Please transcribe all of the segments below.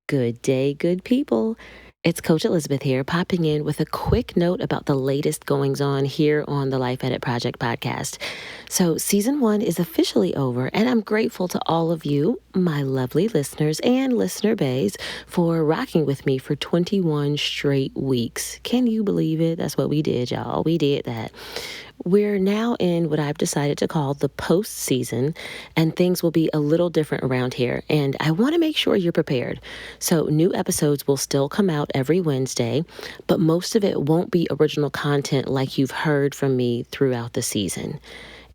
Good day, good people. It's Coach Elizabeth here, popping in with a quick note about the latest goings on here on the Life Edit Project podcast. So, season 1 is officially over, and I'm grateful to all of you, my lovely listeners and listener bays, for rocking with me for 21 straight weeks. Can you believe it? That's what we did, y'all. We did that. We're now in what I've decided to call the postseason, and things will be a little different around here. And I want to make sure you're prepared. So, new episodes will still come out every Wednesday, but most of it won't be original content like you've heard from me throughout the season.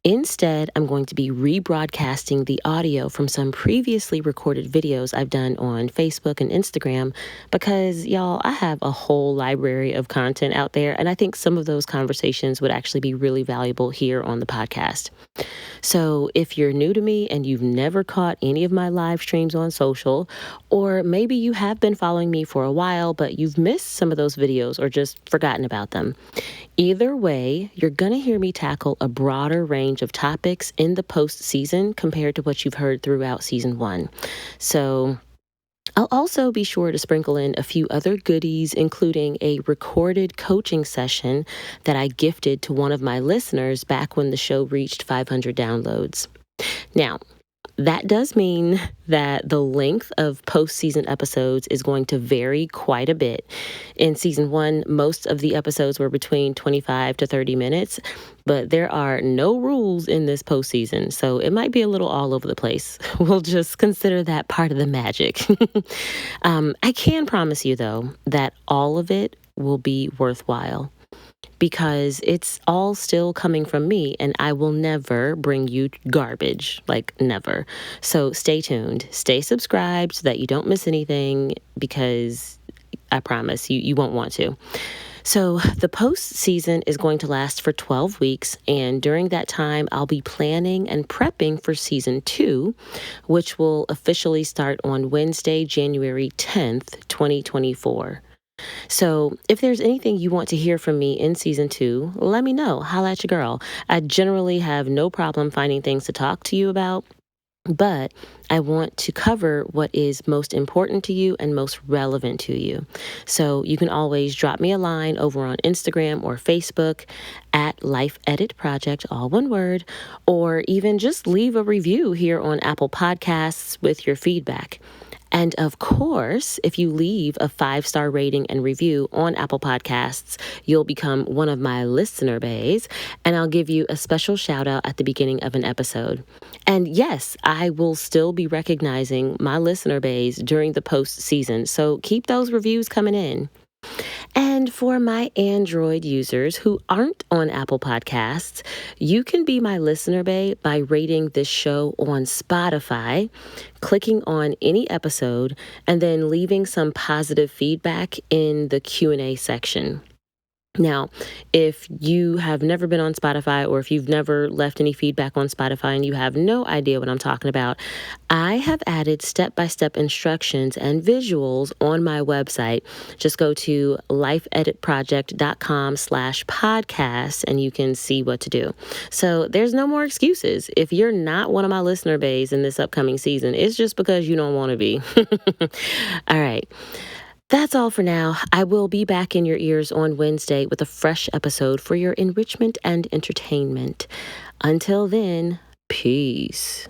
Instead, I'm going to be rebroadcasting the audio from some previously recorded videos I've done on Facebook and Instagram because, y'all, I have a whole library of content out there, and I think some of those conversations would actually be really valuable here on the podcast. So if you're new to me and you've never caught any of my live streams on social, or maybe you have been following me for a while, but you've missed some of those videos or just forgotten about them, either way, you're going to hear me tackle a broader range of topics in the postseason compared to what you've heard throughout season 1. So I'll also be sure to sprinkle in a few other goodies, including a recorded coaching session that I gifted to one of my listeners back when the show reached 500 downloads. Now, that does mean that the length of postseason episodes is going to vary quite a bit. In season 1, most of the episodes were between 25 to 30 minutes, but there are no rules in this postseason, so it might be a little all over the place. We'll just consider that part of the magic. I can promise you, though, that all of it will be worthwhile, because it's all still coming from me and I will never bring you garbage, like never. So stay tuned, stay subscribed so that you don't miss anything, because I promise you won't want to. So the postseason is going to last for 12 weeks, and during that time, I'll be planning and prepping for season 2, which will officially start on Wednesday, January 10th, 2024. So if there's anything you want to hear from me in season 2, let me know. Holla at your girl. I generally have no problem finding things to talk to you about, but I want to cover what is most important to you and most relevant to you. So you can always drop me a line over on Instagram or Facebook at Life Edit Project, all one word, or even just leave a review here on Apple Podcasts with your feedback. And of course, if you leave a 5-star rating and review on Apple Podcasts, you'll become one of my listener bays, and I'll give you a special shout out at the beginning of an episode. And yes, I will still be recognizing my listener bays during the postseason, so keep those reviews coming in. And for my Android users who aren't on Apple Podcasts, you can be my listener bay by rating this show on Spotify, clicking on any episode, and then leaving some positive feedback in the Q&A section. Now, if you have never been on Spotify, or if you've never left any feedback on Spotify and you have no idea what I'm talking about, I have added step-by-step instructions and visuals on my website. Just go to lifeeditproject.com/podcast and you can see what to do. So there's no more excuses. If you're not one of my listener bays in this upcoming season, it's just because you don't want to be. All right. That's all for now. I will be back in your ears on Wednesday with a fresh episode for your enrichment and entertainment. Until then, peace.